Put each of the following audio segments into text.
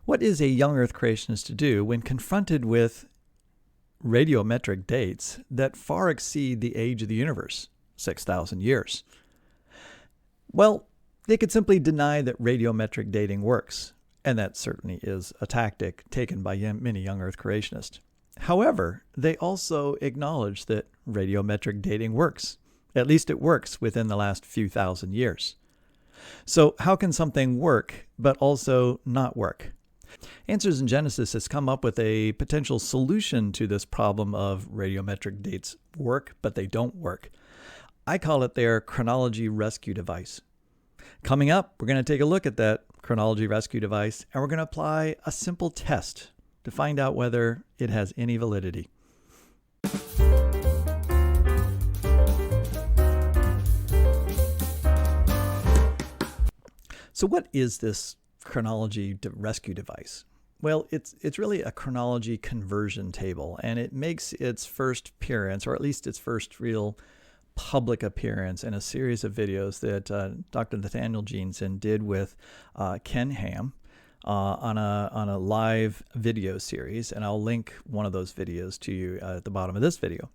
What is a young Earth creationist to do when confronted with radiometric dates that far exceed the age of the universe, 6,000 years? Well, they could simply deny that radiometric dating works, and that certainly is a tactic taken by many young Earth creationists. However, they also acknowledge that radiometric dating works. At least it works within the last few thousand years. So how can something work but also not work? Answers in Genesis has come up with a potential solution to this problem of radiometric dates work but they don't work. I call it their chronology rescue device. Coming up, we're going to take a look at that chronology rescue device, and we're going to apply a simple test to find out whether it has any validity. So what is this chronology rescue device? Well, it's really a chronology conversion table, and it makes its first appearance, or at least its first real public appearance, in a series of videos that Dr. Nathaniel Jeanson did with Ken Ham on a live video series, and I'll link one of those videos to you at the bottom of this video.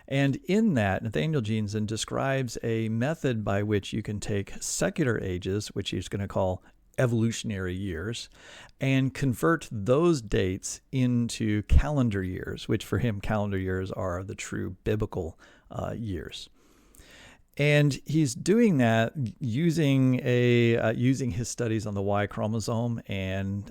And in that, Nathaniel Jeanson describes a method by which you can take secular ages, which he's going to call evolutionary years, and convert those dates into calendar years, which for him, calendar years are the true biblical years. And he's doing that using his studies on the Y chromosome and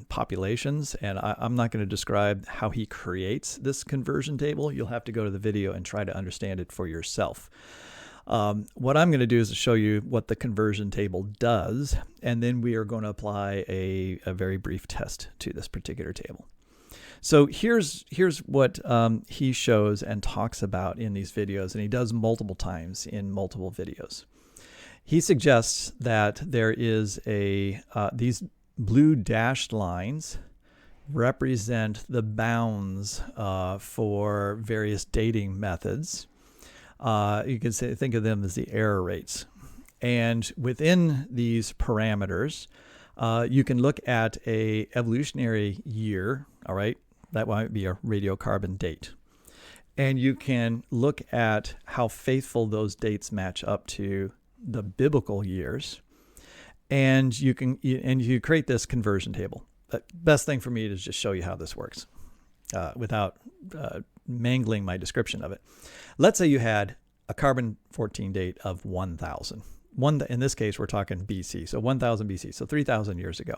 populations. And I'm not going to describe how he creates this conversion table. You'll have to go to the video and try to understand it for yourself. What I'm going to do is to show you what the conversion table does, and then we are going to apply a very brief test to this particular table. So here's what he shows and talks about in these videos, and he does multiple times in multiple videos. He suggests that there is these blue dashed lines represent the bounds for various dating methods. You can think of them as the error rates. And within these parameters, you can look at a evolutionary year, all right? That might be a radiocarbon date. And you can look at how faithful those dates match up to the biblical years. And you create this conversion table. The best thing for me is just show you how this works without mangling my description of it. Let's say you had a carbon-14 date of 1,000. In this case, we're talking BC, so 1,000 BC, so 3,000 years ago.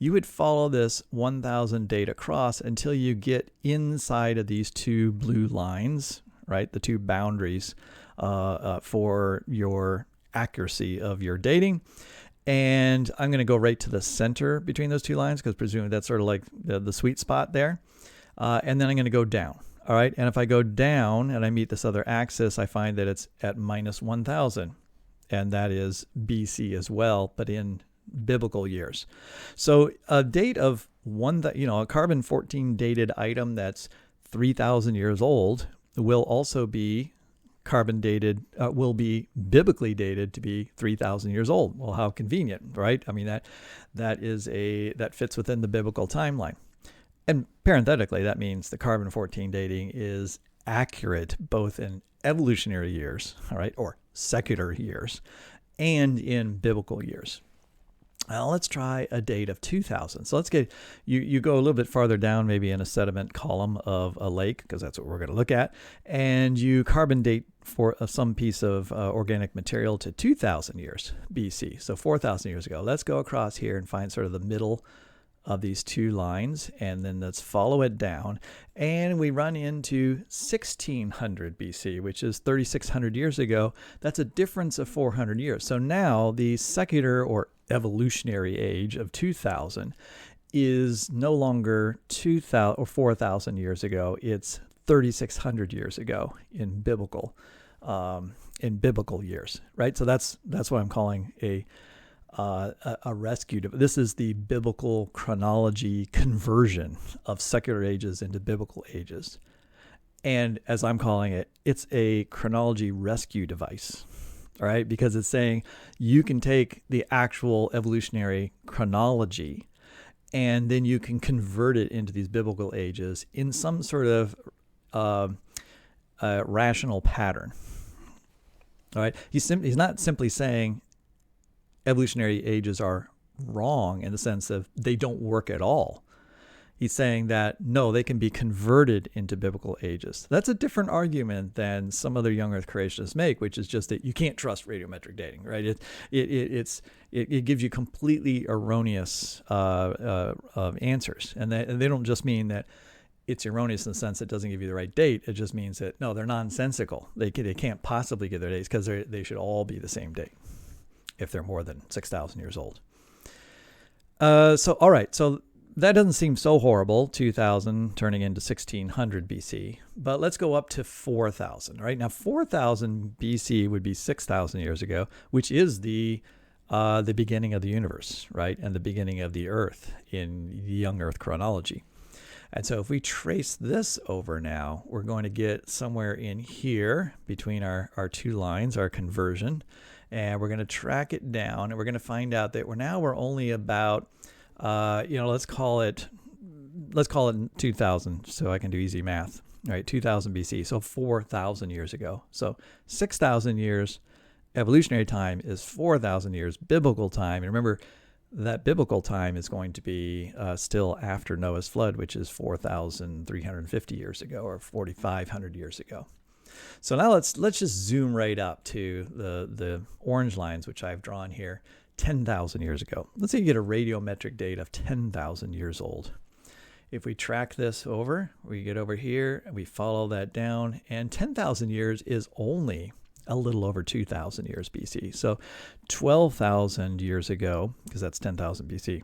You would follow this 1,000 date across until you get inside of these two blue lines, right? The two boundaries for your accuracy of your dating. And I'm going to go right to the center between those two lines because presumably that's sort of like the sweet spot there. And then I'm going to go down. All right. And if I go down and I meet this other axis, I find that it's at minus 1,000. And that is BC as well, but in biblical years. So a date of a carbon-14 dated item that's 3,000 years old will also be carbon dated, will be biblically dated to be 3,000 years old. Well, how convenient, right? I mean, that fits within the biblical timeline. And parenthetically, that means the carbon-14 dating is accurate both in evolutionary years, all right, or secular years, and in biblical years. Now let's try a date of 2,000. So let's get, you go a little bit farther down, maybe in a sediment column of a lake, because that's what we're going to look at, and you carbon date for some piece of organic material to 2,000 years BC, so 4,000 years ago. Let's go across here and find sort of the middle of these two lines, and then let's follow it down, and we run into 1600 BC, which is 3,600 years ago. That's a difference of 400 years. So now the secular or evolutionary age of 2000 is no longer 2,000 or 4,000 years ago. It's 3,600 years ago in biblical years, right? So that's what I'm calling a rescue. This is the biblical chronology conversion of secular ages into biblical ages. And as I'm calling it, it's a chronology rescue device, all right? Because it's saying you can take the actual evolutionary chronology and then you can convert it into these biblical ages in some sort of rational pattern. All right, he's not simply saying evolutionary ages are wrong in the sense of they don't work at all. He's saying that, no, they can be converted into biblical ages. That's a different argument than some other young Earth creationists make, which is just that you can't trust radiometric dating, right? It gives you completely erroneous answers. And they don't just mean that it's erroneous in the sense it doesn't give you the right date. It just means that, no, they're nonsensical. They can't possibly give their dates because they should all be the same date if they're more than 6,000 years old. All right, so that doesn't seem so horrible, 2000 turning into 1600 BC, but let's go up to 4000, right? Now, 4000 BC would be 6,000 years ago, which is the beginning of the universe, right? And the beginning of the Earth in young Earth chronology. And so if we trace this over now, we're going to get somewhere in here between our two lines, our conversion, and we're going to track it down, and we're going to find out that we're only about let's call it 2000, so I can do easy math. All right, 2000 BC, so 4,000 years ago. So 6,000 years evolutionary time is 4,000 years biblical time. And remember, that biblical time is going to be still after Noah's flood, which is 4,350 years ago or 4,500 years ago. So now let's just zoom right up to the orange lines, which I've drawn here. 10,000 years ago. Let's say you get a radiometric date of 10,000 years old. If we track this over, we get over here, and we follow that down, and 10,000 years is only a little over 2,000 years BC. So 12,000 years ago, because that's 10,000 BC,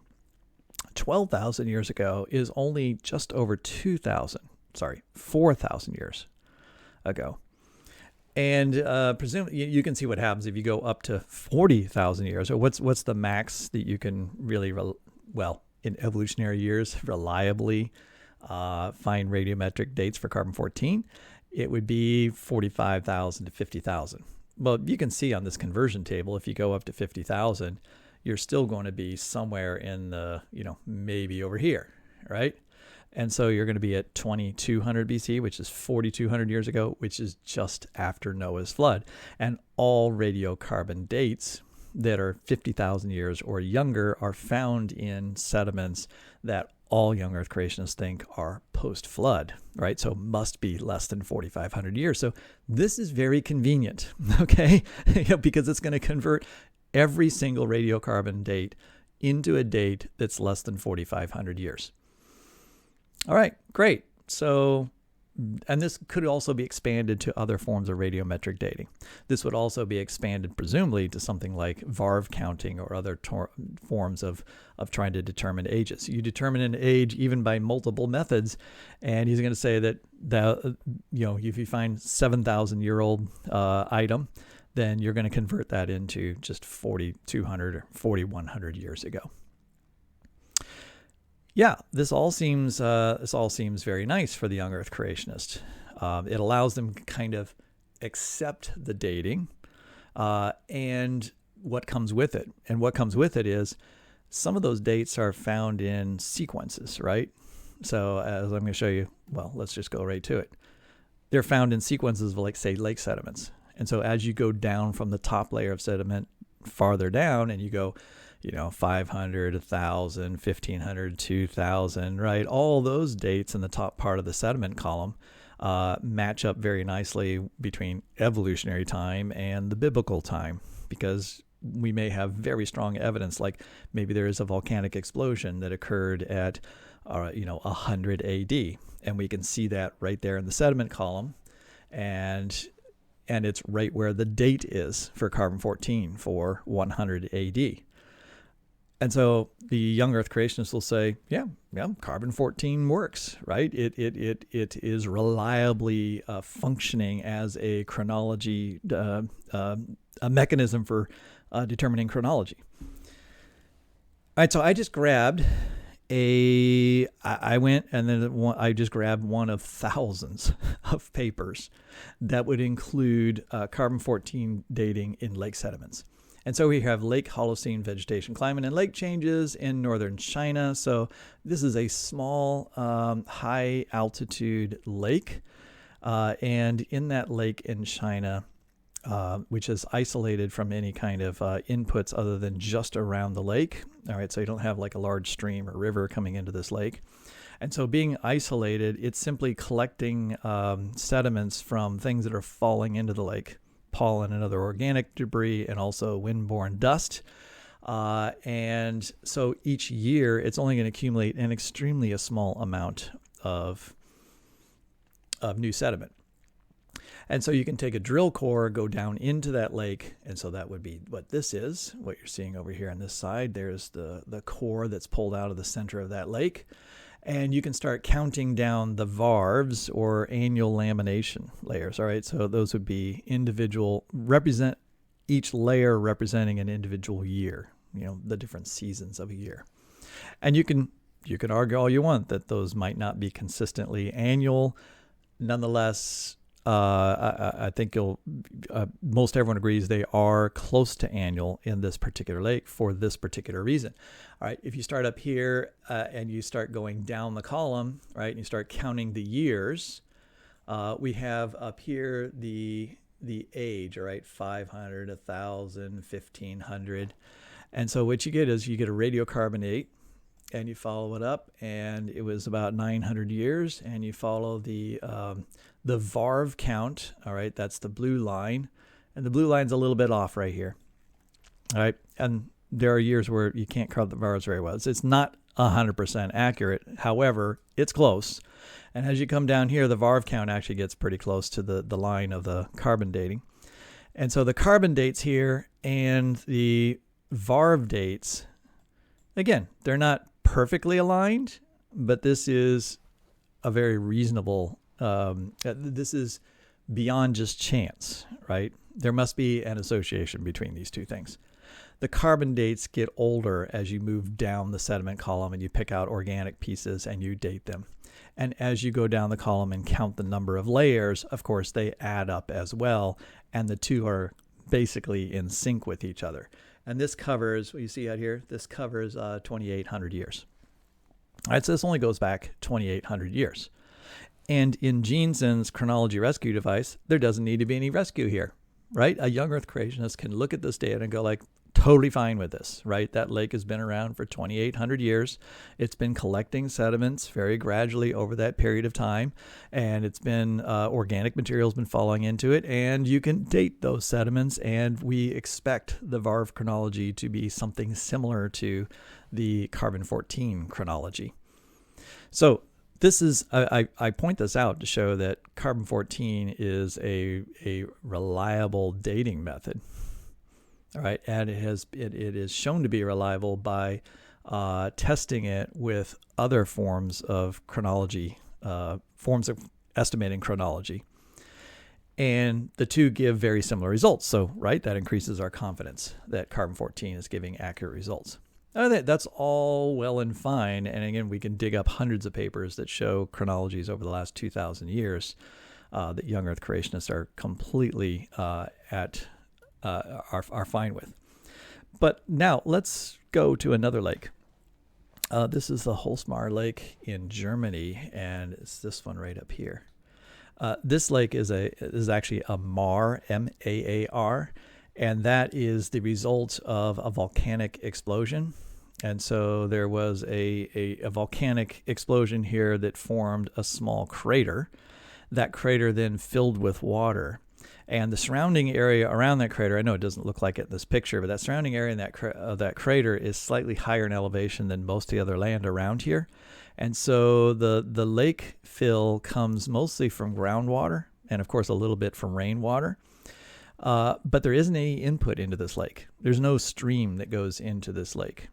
12,000 years ago is only just over 4,000 years ago. And presumably, you can see what happens if you go up to 40,000 years. Or what's the max that you can really, in evolutionary years, reliably find radiometric dates for carbon-14? It would be 45,000 to 50,000. Well, you can see on this conversion table, if you go up to 50,000, you're still going to be somewhere in the, maybe over here, right? And so you're going to be at 2200 BC, which is 4,200 years ago, which is just after Noah's flood. And all radiocarbon dates that are 50,000 years or younger are found in sediments that all young Earth creationists think are post-flood, right? So must be less than 4,500 years. So this is very convenient, okay? Because it's going to convert every single radiocarbon date into a date that's less than 4,500 years. All right, great. So, and this could also be expanded to other forms of radiometric dating. This would also be expanded, presumably, to something like VARV counting or other forms of trying to determine ages. You determine an age even by multiple methods, and he's going to say that if you find 7,000-year-old item, then you're going to convert that into just 4,200 or 4,100 years ago. Yeah, this all seems very nice for the young Earth creationist. It allows them to kind of accept the dating and what comes with it. And what comes with it is some of those dates are found in sequences, right? So as I'm going to show you, let's just go right to it. They're found in sequences of, like, say, lake sediments. And so as you go down from the top layer of sediment farther down and you go 500, 1,000, 1,500, 2,000, right? All those dates in the top part of the sediment column match up very nicely between evolutionary time and the biblical time, because we may have very strong evidence, like maybe there is a volcanic explosion that occurred at 100 AD, and we can see that right there in the sediment column, and it's right where the date is for carbon-14 for 100 AD. And so the young Earth creationists will say, yeah, carbon-14 works, right? It is reliably functioning as a chronology, a mechanism for determining chronology. All right, so I just grabbed I just grabbed one of thousands of papers that would include carbon-14 dating in lake sediments. And so we have Lake Holocene vegetation, climate, and lake changes in northern China. So this is a small, high altitude lake. And in that lake in China, which is isolated from any kind of inputs other than just around the lake. All right, so you don't have like a large stream or river coming into this lake. And so being isolated, it's simply collecting sediments from things that are falling into the lake, pollen and other organic debris, and also windborne dust. And so each year, it's only going to accumulate an extremely small amount of new sediment. And so you can take a drill core, go down into that lake, and so that would be what this is, what you're seeing over here on this side. There's the core that's pulled out of the center of that lake. And you can start counting down the varves, or annual lamination layers. All right, so those would be each layer representing an individual year, the different seasons of a year. And you can argue all you want that those might not be consistently annual. Nonetheless, I think most everyone agrees they are close to annual in this particular lake for this particular reason. All right, if you start up here and you start going down the column, right, and you start counting the years, we have up here the age, all right, 500, 1,000, 1,500. And so what you get is you get a radiocarbonate, and you follow it up, and it was about 900 years, and you follow the varv count. All right, that's the blue line, and the blue line's a little bit off right here. All right, and there are years where you can't carve the varves very well. It's not 100% accurate. However, it's close. And as you come down here, the varv count actually gets pretty close to the line of the carbon dating. And so the carbon dates here and the varv dates, again, they're not perfectly aligned, but this is a very reasonable, this is beyond just chance, right? There must be an association between these two things. The carbon dates get older as you move down the sediment column and you pick out organic pieces and you date them. And as you go down the column and count the number of layers, of course, they add up as well, and the two are basically in sync with each other. And this covers, what you see out here, this covers 2,800 years. All right, so this only goes back 2,800 years. And in Jeanson's chronology rescue device, there doesn't need to be any rescue here, right? A young Earth creationist can look at this data and go like, totally fine with this, right? That lake has been around for 2,800 years. It's been collecting sediments very gradually over that period of time, and it's been organic material's been falling into it, and you can date those sediments, and we expect the varv chronology to be something similar to the carbon-14 chronology. So this is, I point this out to show that carbon-14 is a reliable dating method. All right, and it is shown to be reliable by testing it with other forms of chronology, forms of estimating chronology. And the two give very similar results. So, right, that increases our confidence that carbon-14 is giving accurate results. That's all well and fine. And again, we can dig up hundreds of papers that show chronologies over the last 2,000 years that young Earth creationists are completely are fine with. But now let's go to another lake. This is the Holzmar Lake in Germany, and it's this one right up here. This lake is actually a Mar, M-A-A-R, and that is the result of a volcanic explosion. And so there was a volcanic explosion here that formed a small crater. That crater then filled with water. And the surrounding area around that crater, I know it doesn't look like it in this picture, but that surrounding area of that crater is slightly higher in elevation than most of the other land around here. And so the lake fill comes mostly from groundwater and, of course, a little bit from rainwater. But there isn't any input into this lake. There's no stream that goes into this lake.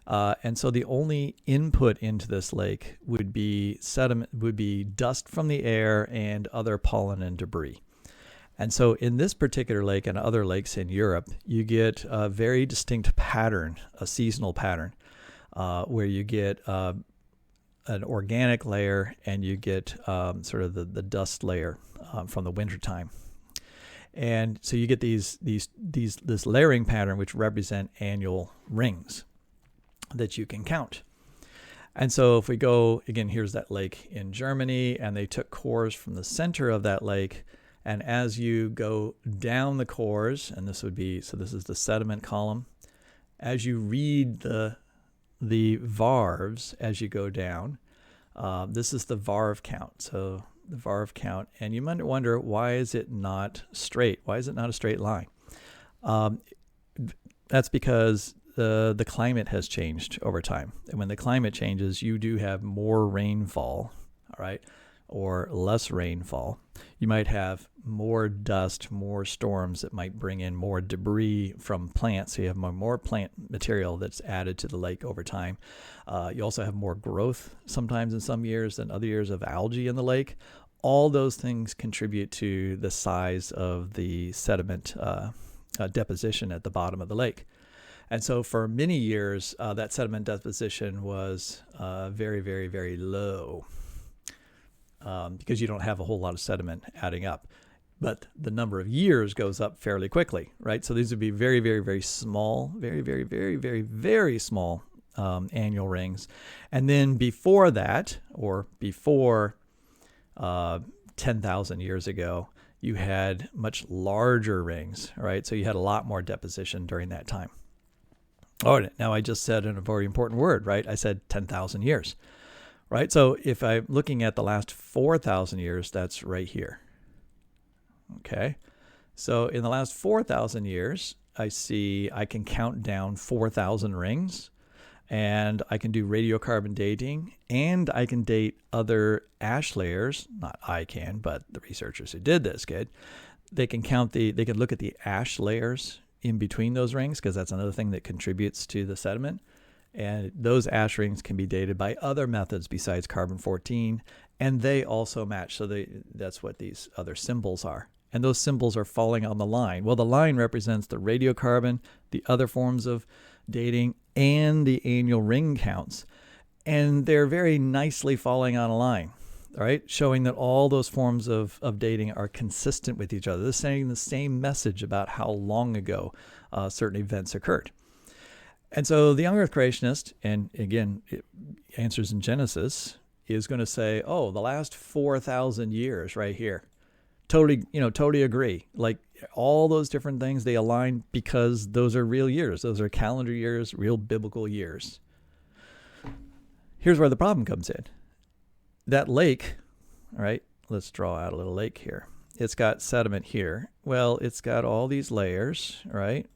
And so the only input into this lake would be sediment, would be dust from the air and other pollen and debris. And so in this particular lake and other lakes in Europe, you get a very distinct pattern, a seasonal pattern, where you get an organic layer and you get sort of the dust layer from the wintertime. And so you get this layering pattern, which represent annual rings that you can count. And so if we go, again, here's that lake in Germany, and they took cores from the center of that lake. And as you go down the cores, and this is the sediment column, as you read the varves as you go down, this is the varve count. So the varve count, and you might wonder, why is it not straight? Why is it not a straight line? That's because the climate has changed over time. And when the climate changes, you do have more rainfall, all right, or less rainfall. You might have more dust, more storms that might bring in more debris from plants. So you have more plant material that's added to the lake over time. You also have more growth sometimes in some years than other years of algae in the lake. All those things contribute to the size of the sediment deposition at the bottom of the lake. And so for many years, that sediment deposition was very, very, very low because you don't have a whole lot of sediment adding up. But the number of years goes up fairly quickly, right? So these would be very, very, very small, very, very, very, very, very small annual rings. And then before that, or before 10,000 years ago, you had much larger rings, right? So you had a lot more deposition during that time. Oh, now I just said a very important word, right? I said 10,000 years, right? So if I'm looking at the last 4,000 years, that's right here. Okay. So in the last 4,000 years, I can count down 4,000 rings, and I can do radiocarbon dating, and I can date other ash layers. Not I can, but the researchers who did this could. They can look at the ash layers in between those rings, because that's another thing that contributes to the sediment. And those ash rings can be dated by other methods besides carbon-14, and they also match. So that's what these other symbols are. And those symbols are falling on the line. Well, the line represents the radiocarbon, the other forms of dating, and the annual ring counts. And they're very nicely falling on a line, right? Showing that all those forms of dating are consistent with each other. They're saying the same message about how long ago certain events occurred. And so the young Earth creationist, and again, it answers in Genesis, is going to say, oh, the last 4,000 years right here. Totally agree. Like all those different things, they align because those are real years. Those are calendar years, real biblical years. Here's where the problem comes in. That lake, all right, let's draw out a little lake here. It's got sediment here. Well, it's got all these layers, right?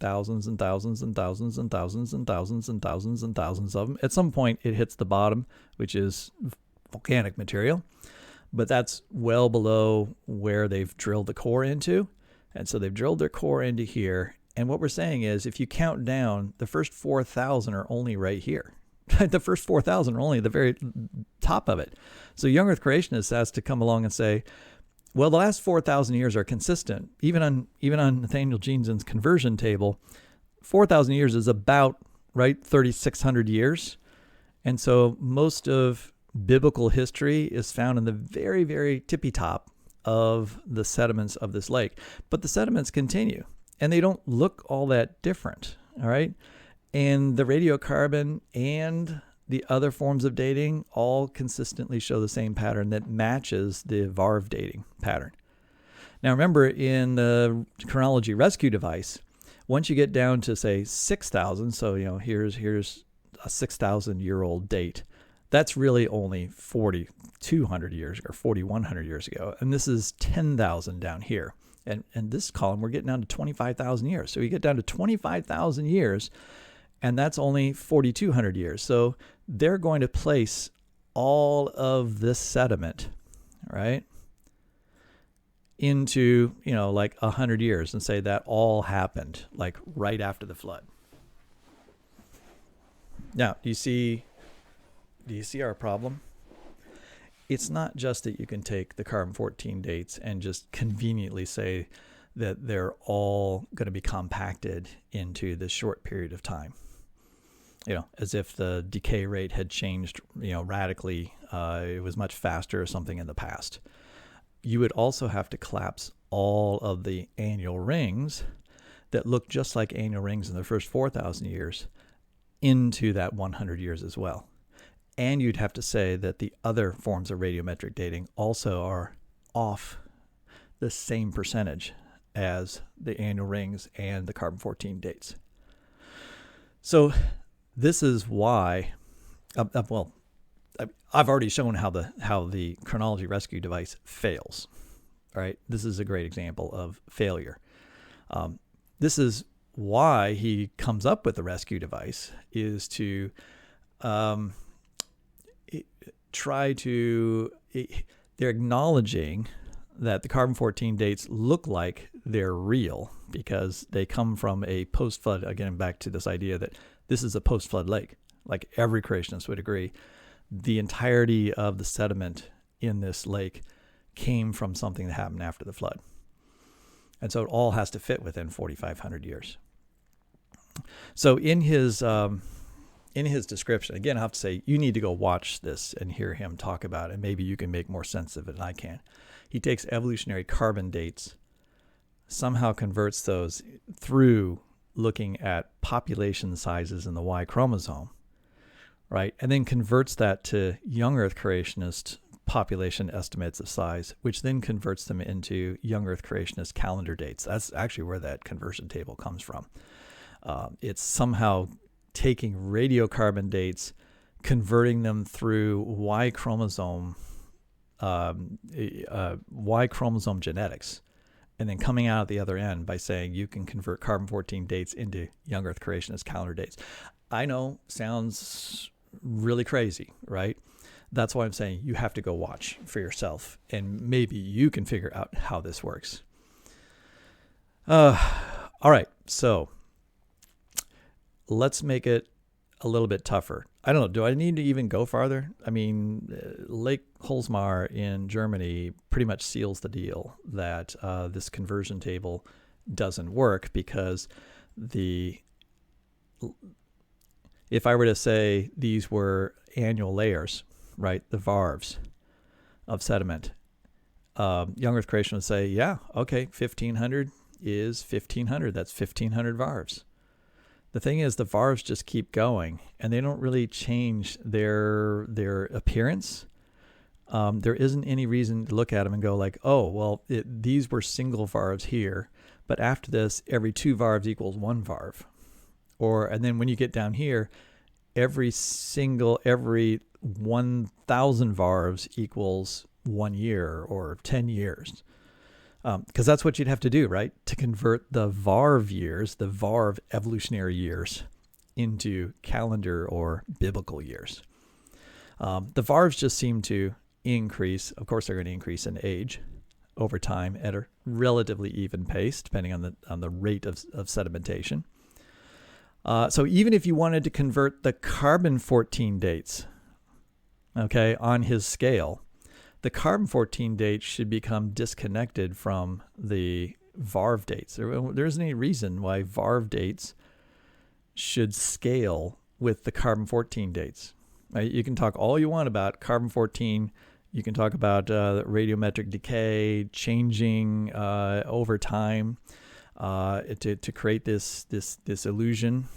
Thousands and thousands and thousands and thousands and thousands and thousands and thousands of them. At some point, it hits the bottom, which is volcanic material. But that's well below where they've drilled the core into. And so they've drilled their core into here. And what we're saying is, if you count down, the first 4,000 are only right here. The first 4,000 are only the very top of it. So young Earth creationists has to come along and say, well, the last 4,000 years are consistent. Even on Nathaniel Jeanson's conversion table, 4,000 years is about, right, 3,600 years. And so most of biblical history is found in the very, very tippy top of the sediments of this lake. But the sediments continue, and they don't look all that different, all right? And the radiocarbon and the other forms of dating all consistently show the same pattern that matches the varve dating pattern. Now remember, in the chronology rescue device, once you get down to, say, 6,000, so here's a 6,000-year-old date, that's really only 4,200 years or 4,100 years ago. And this is 10,000 down here. And this column, we're getting down to 25,000 years. So you get down to 25,000 years, and that's only 4,200 years. So they're going to place all of this sediment, right, into, like 100 years and say that all happened like right after the flood. Now, do you see our problem? It's not just that you can take the carbon-14 dates and just conveniently say that they're all going to be compacted into this short period of time. As if the decay rate had changed, radically. It was much faster or something in the past. You would also have to collapse all of the annual rings that look just like annual rings in the first 4,000 years into that 100 years as well. And you'd have to say that the other forms of radiometric dating also are off the same percentage as the annual rings and the carbon-14 dates. So this is why, I've already shown how the chronology rescue device fails. All right, this is a great example of failure. This is why he comes up with the rescue device, is to they're acknowledging that the carbon-14 dates look like they're real because they come from a post-flood, again, back to this idea that this is a post-flood lake. Like every creationist would agree, the entirety of the sediment in this lake came from something that happened after the flood. And so it all has to fit within 4,500 years. So in his description, again, I have to say, you need to go watch this and hear him talk about it. Maybe you can make more sense of it than I can. He takes evolutionary carbon dates, somehow converts those through looking at population sizes in the Y chromosome, right? And then converts that to young Earth creationist population estimates of size, which then converts them into young Earth creationist calendar dates. That's actually where that conversion table comes from. It's somehow taking radiocarbon dates, converting them through Y chromosome genetics, and then coming out at the other end by saying you can convert carbon-14 dates into young Earth creationist calendar dates. I know, sounds really crazy, right? That's why I'm saying you have to go watch for yourself, and maybe you can figure out how this works. All right, so let's make it a little bit tougher. I don't know. Do I need to even go farther? I mean, Lake Holzmar in Germany pretty much seals the deal that this conversion table doesn't work because if I were to say these were annual layers, right, the varves of sediment, young Earth creation would say, yeah, okay, 1,500 is 1,500. That's 1,500 varves. The thing is, the varves just keep going, and they don't really change their appearance. There isn't any reason to look at them and go like, oh, well, these were single varves here, but after this, every 2 varves equals 1 varv. And then when you get down here, every 1,000 varves equals 1 year or 10 years. Because that's what you'd have to do, right? To convert the varv years, the varv evolutionary years, into calendar or biblical years. The varves just seem to increase. Of course, they're going to increase in age over time at a relatively even pace, depending on the rate of sedimentation. So even if you wanted to convert the carbon-14 dates, okay, on his scale, the carbon-14 dates should become disconnected from the varv dates. There isn't any reason why varv dates should scale with the carbon-14 dates. Right? You can talk all you want about carbon-14. You can talk about radiometric decay changing over time to create this illusion,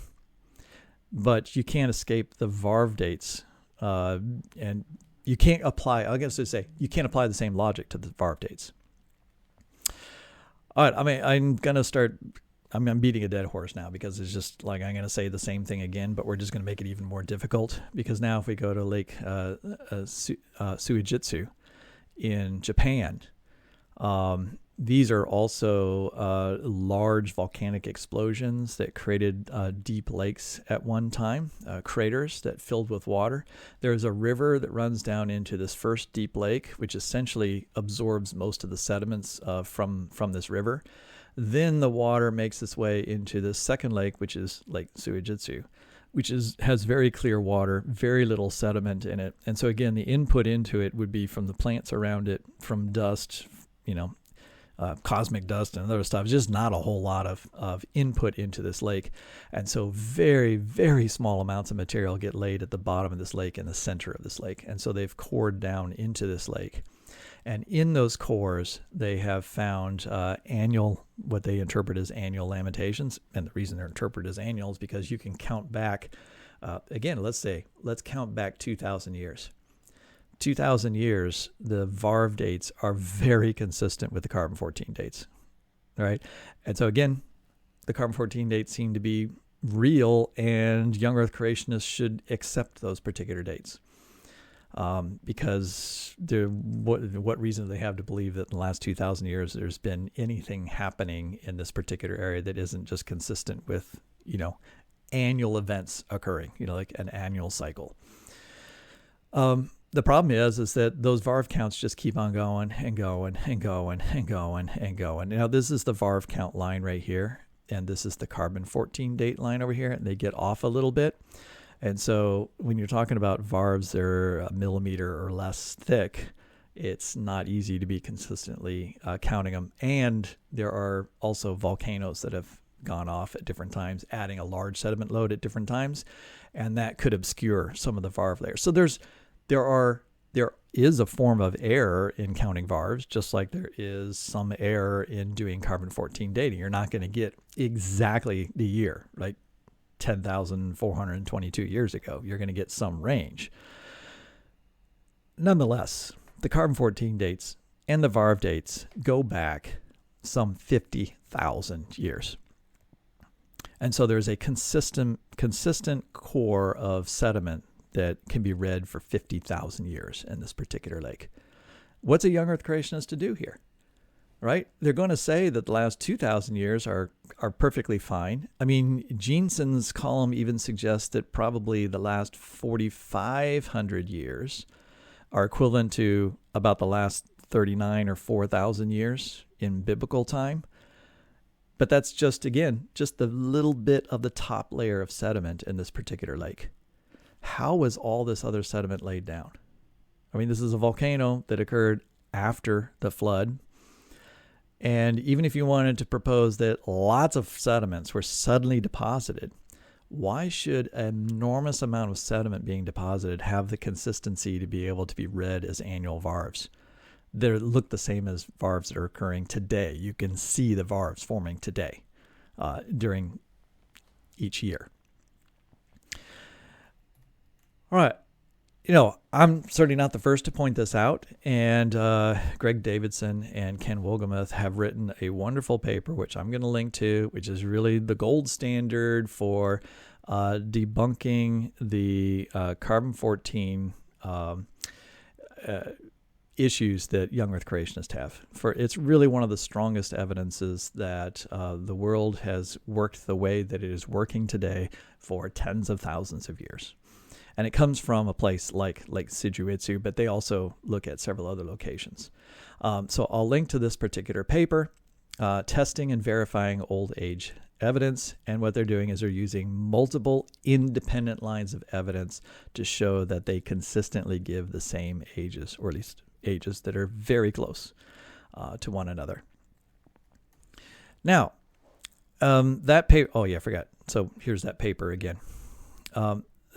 but you can't escape the varv dates, and you can't apply. I guess to say you can't apply the same logic to the varv dates. All right, I mean, I'm beating a dead horse now because it's just like I'm going to say the same thing again, but we're just going to make it even more difficult because now if we go to Lake Suigetsu in Japan, these are also large volcanic explosions that created deep lakes at one time, craters that filled with water. There's a river that runs down into this first deep lake, which essentially absorbs most of the sediments from this river. Then the water makes its way into the second lake, which is Lake Suigetsu, which has very clear water, very little sediment in it. And so again, the input into it would be from the plants around it, from dust, cosmic dust and other stuff. It's just not a whole lot of input into this lake. And so very, very small amounts of material get laid at the bottom of this lake, in the center of this lake. And so they've cored down into this lake. And in those cores, they have found what they interpret as annual lamentations. And the reason they're interpreted as annual is because you can count back, again, let's count back 2,000 years. 2,000 years, the VARV dates are very consistent with the carbon-14 dates, right? And so again, the carbon-14 dates seem to be real, and young Earth creationists should accept those particular dates. Because what reason do they have to believe that in the last 2,000 years there's been anything happening in this particular area that isn't just consistent with, annual events occurring, like an annual cycle? The problem is that those VARV counts just keep on going and going and going and going and going. Now, this is the VARV count line right here, and this is the carbon-14 date line over here, and they get off a little bit. And so when you're talking about VARVs that are a millimeter or less thick, it's not easy to be consistently counting them. And there are also volcanoes that have gone off at different times, adding a large sediment load at different times, and that could obscure some of the VARV layers. So there is a form of error in counting VARVs, just like there is some error in doing carbon-14 dating. You're not going to get exactly the year, right? 10,422 years ago. You're going to get some range. Nonetheless, the carbon-14 dates and the VARV dates go back some 50,000 years. And so there's a consistent core of sediment that can be read for 50,000 years in this particular lake. What's a young Earth creationist to do here? Right? They're going to say that the last 2,000 years are perfectly fine. I mean, Jeanson's column even suggests that probably the last 4,500 years are equivalent to about the last 39 or 4,000 years in biblical time. But that's just the little bit of the top layer of sediment in this particular lake. How was all this other sediment laid down? I mean, this is a volcano that occurred after the flood. And even if you wanted to propose that lots of sediments were suddenly deposited, why should an enormous amount of sediment being deposited have the consistency to be able to be read as annual VARVs? They look the same as VARVs that are occurring today. You can see the VARVs forming today during each year. All right. I'm certainly not the first to point this out, and Greg Davidson and Ken Wolgamuth have written a wonderful paper, which I'm going to link to, which is really the gold standard for debunking the carbon-14 issues that young Earth creationists have. It's really one of the strongest evidences that the world has worked the way that it is working today for tens of thousands of years. And it comes from a place like Lake Suigetsu, but they also look at several other locations. So I'll link to this particular paper, testing and verifying old age evidence. And what they're doing is they're using multiple independent lines of evidence to show that they consistently give the same ages, or at least ages that are very close to one another. Now, that paper, I forgot. So here's that paper again.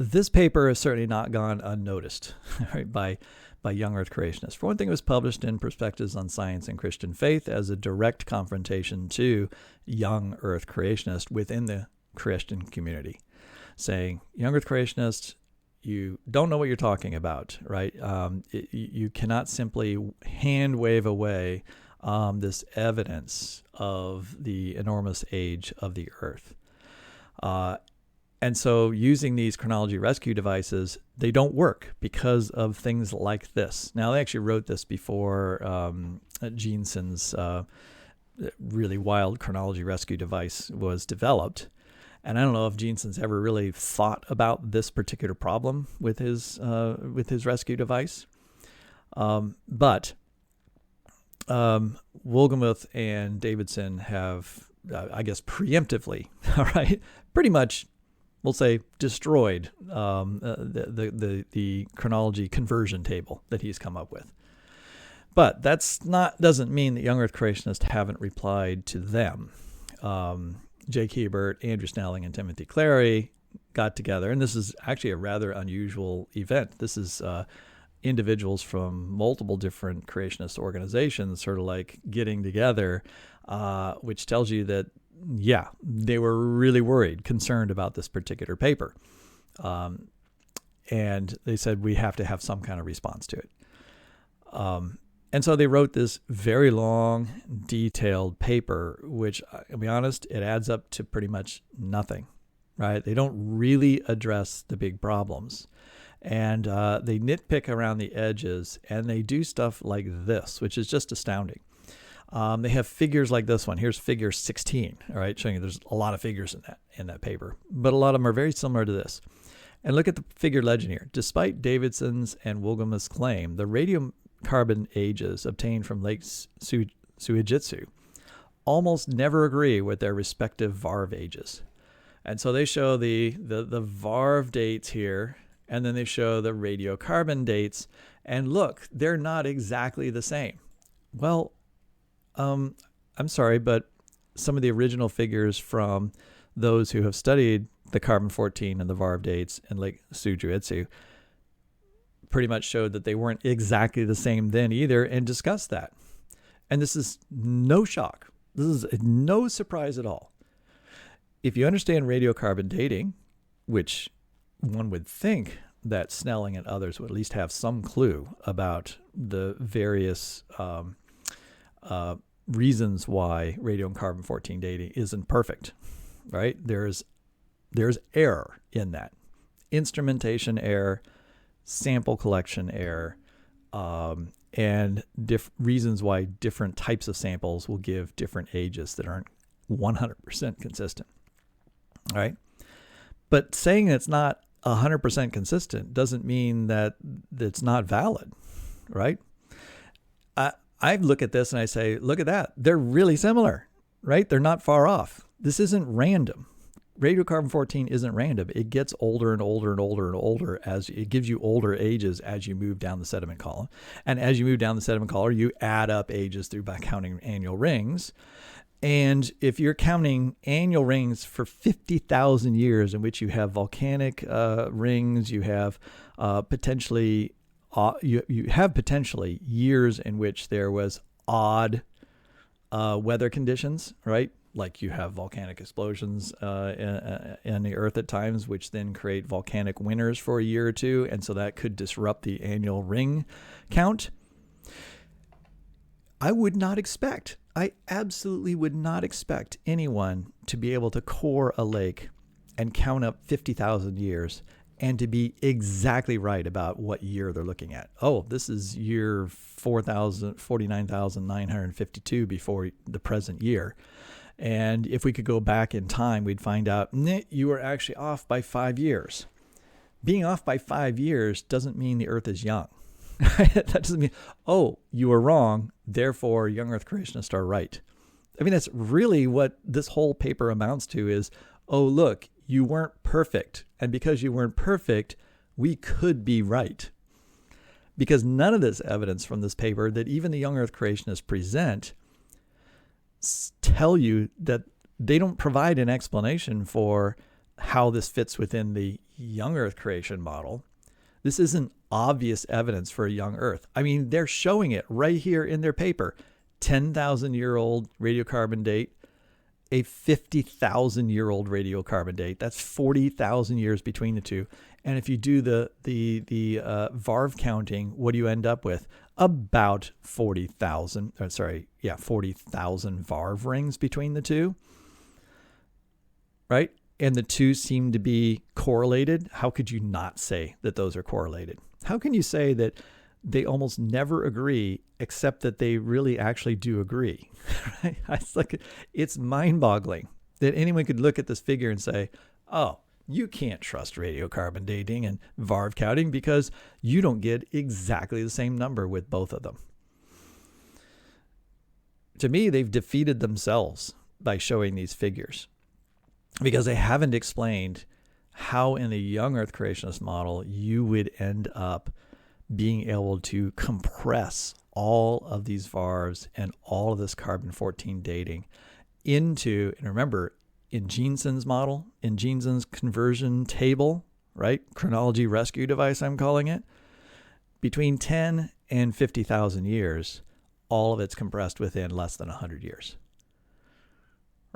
This paper has certainly not gone unnoticed right, by young Earth creationists. For one thing, it was published in Perspectives on Science and Christian Faith as a direct confrontation to young Earth creationists within the Christian community, saying, young Earth creationists, you don't know what you're talking about, right? You cannot simply hand wave away this evidence of the enormous age of the Earth. And so using these chronology rescue devices, they don't work because of things like this. Now, they actually wrote this before Jeanson's really wild chronology rescue device was developed. And I don't know if Jeanson's ever really thought about this particular problem with his rescue device. But Wolgamuth and Davidson have, I guess, preemptively, all right, pretty much, we'll say, destroyed the chronology conversion table that he's come up with. But doesn't mean that young Earth creationists haven't replied to them. Jake Hebert, Andrew Snelling, and Timothy Clary got together, and this is actually a rather unusual event. This is individuals from multiple different creationist organizations sort of like getting together, which tells you that, yeah, they were really worried, concerned about this particular paper. And they said, we have to have some kind of response to it. And so they wrote this very long, detailed paper, which, I'll be honest, it adds up to pretty much nothing, right? They don't really address the big problems. And they nitpick around the edges, and they do stuff like this, which is just astounding. They have figures like this one. Here's figure 16, all right, showing you there's a lot of figures in that paper, but a lot of them are very similar to this. And look at the figure legend here. Despite Davidson's and Woolgama's claim, the radiocarbon ages obtained from Lake Suigetsu almost never agree with their respective VARV ages. And so they show the VARV dates here, and then they show the radiocarbon dates, and look, they're not exactly the same. Well, I'm sorry, but some of the original figures from those who have studied the carbon-14 and the VARV dates in Lake Suigetsu pretty much showed that they weren't exactly the same then either, and discussed that. And this is no shock. This is no surprise at all. If you understand radiocarbon dating, which one would think that Snelling and others would at least have some clue about the various reasons why radio and carbon-14 dating isn't perfect, right? There's error in that. Instrumentation error, sample collection error, and reasons why different types of samples will give different ages that aren't 100% consistent, all right? But saying it's not 100% consistent doesn't mean that it's not valid, right? I look at this and I say, look at that. They're really similar, right? They're not far off. This isn't random. Radiocarbon-14 isn't random. It gets older and older and older and older as it gives you older ages as you move down the sediment column. And as you move down the sediment column, you add up ages by counting annual rings. And if you're counting annual rings for 50,000 years in which you have volcanic rings, you have potentially years in which there was odd weather conditions, right? Like you have volcanic explosions in the earth at times, which then create volcanic winters for a year or two. And so that could disrupt the annual ring count. I absolutely would not expect anyone to be able to core a lake and count up 50,000 years and to be exactly right about what year they're looking at. Oh, this is year 49,952 before the present year. And if we could go back in time, we'd find out, you were actually off by 5 years. Being off by 5 years doesn't mean the earth is young. That doesn't mean, oh, you were wrong, therefore young earth creationists are right. I mean, that's really what this whole paper amounts to is, oh, look, you weren't perfect. And because you weren't perfect, we could be right. Because none of this evidence from this paper that even the young earth creationists present tell you that they don't provide an explanation for how this fits within the young earth creation model. This isn't obvious evidence for a young earth. I mean, they're showing it right here in their paper. 10,000-year-old radiocarbon date, a 50,000-year-old radiocarbon date. That's 40,000 years between the two. And if you do the VARV counting, what do you end up with? About 40,000 VARV rings between the two, right? And the two seem to be correlated. How could you not say that those are correlated? How can you say that they almost never agree, except that they really actually do agree? Right? It's mind-boggling that anyone could look at this figure and say, oh, you can't trust radiocarbon dating and VARV counting because you don't get exactly the same number with both of them. To me, they've defeated themselves by showing these figures because they haven't explained how in the young earth creationist model you would end up being able to compress all of these VARVs and all of this carbon-14 dating into, and remember, in Jeanson's model, in Jeanson's conversion table, right? Chronology rescue device, I'm calling it. between 10 and 50,000 years, all of it's compressed within less than 100 years,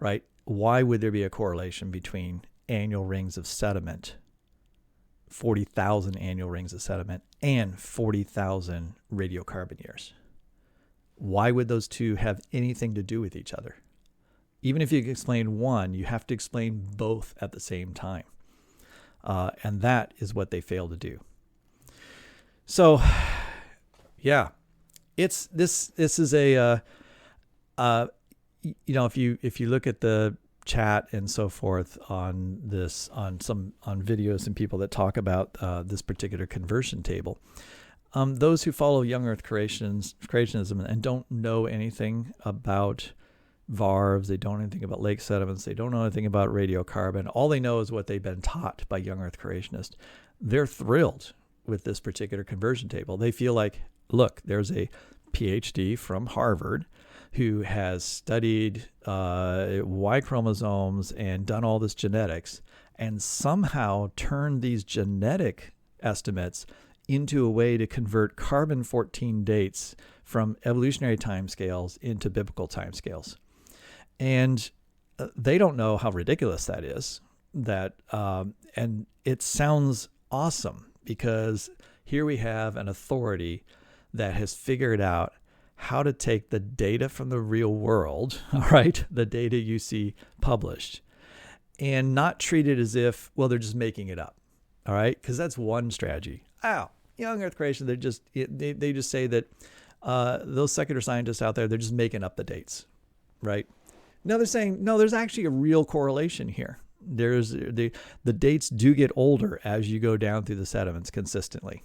right? Why would there be a correlation between annual rings of sediment, 40,000 annual rings of sediment, and 40,000 radiocarbon years? Why would those two have anything to do with each other? Even if you can explain one, you have to explain both at the same time. And that is what they fail to do. So, yeah, this is a if you look at the chat and so forth on this on videos and people that talk about this particular conversion table, those who follow young Earth creationism and don't know anything about varves, they don't know anything about lake sediments, they don't know anything about radiocarbon. All they know is what they've been taught by young Earth creationists. They're thrilled with this particular conversion table. They feel like, look, there's a PhD from Harvard who has studied Y chromosomes and done all this genetics and somehow turned these genetic estimates into a way to convert carbon-14 dates from evolutionary timescales into biblical timescales. And they don't know how ridiculous that is. And it sounds awesome because here we have an authority that has figured out how to take the data from the real world, all right, the data you see published, and not treat it as if, well, they're just making it up, all right? Because that's one strategy. Young Earth creation, they just say that those secular scientists out there, they're just making up the dates, right? Now they're saying, no, there's actually a real correlation here. There's the dates do get older as you go down through the sediments consistently.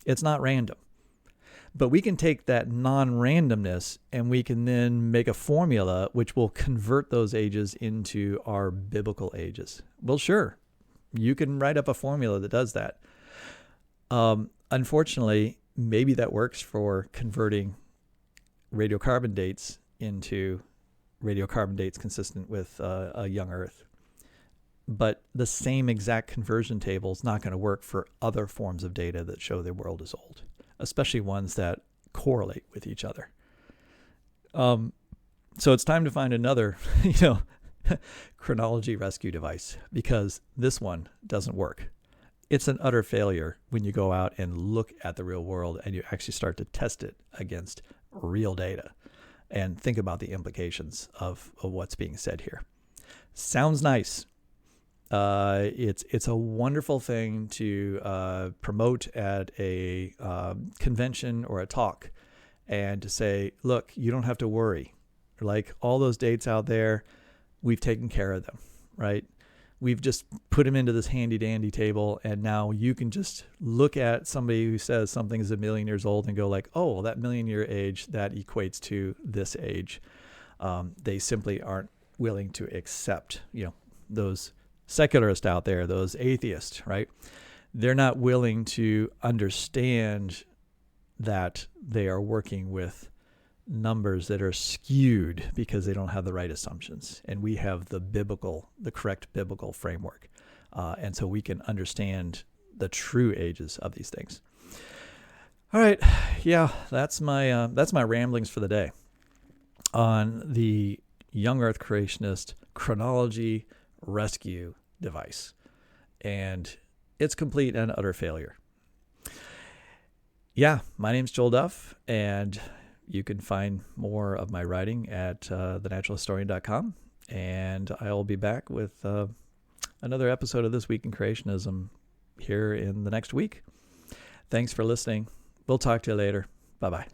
It's not random. But we can take that non-randomness and we can then make a formula which will convert those ages into our biblical ages. Well, sure, you can write up a formula that does that. Unfortunately, maybe that works for converting radiocarbon dates into radiocarbon dates consistent with a young Earth. But the same exact conversion table is not going to work for other forms of data that show the world is old, especially ones that correlate with each other. So it's time to find another, chronology rescue device, because this one doesn't work. It's an utter failure when you go out and look at the real world and you actually start to test it against real data and think about the implications of what's being said here. Sounds nice. It's a wonderful thing to promote at a convention or a talk and to say, look, you don't have to worry. Like all those dates out there, we've taken care of them, right? We've just put them into this handy dandy table, and now you can just look at somebody who says something is 1 million years old and go like, oh, well, that 1 million year age, that equates to this age. They simply aren't willing to accept, those secularists out there, those atheists, right? They're not willing to understand that they are working with numbers that are skewed because they don't have the right assumptions. And we have the correct biblical framework. And so we can understand the true ages of these things. All right. Yeah, that's my ramblings for the day on the young Earth creationist chronology rescue device. And it's complete and utter failure. Yeah, my name's Joel Duff, and you can find more of my writing at thenaturalhistorian.com. And I'll be back with another episode of This Week in Creationism here in the next week. Thanks for listening. We'll talk to you later. Bye-bye.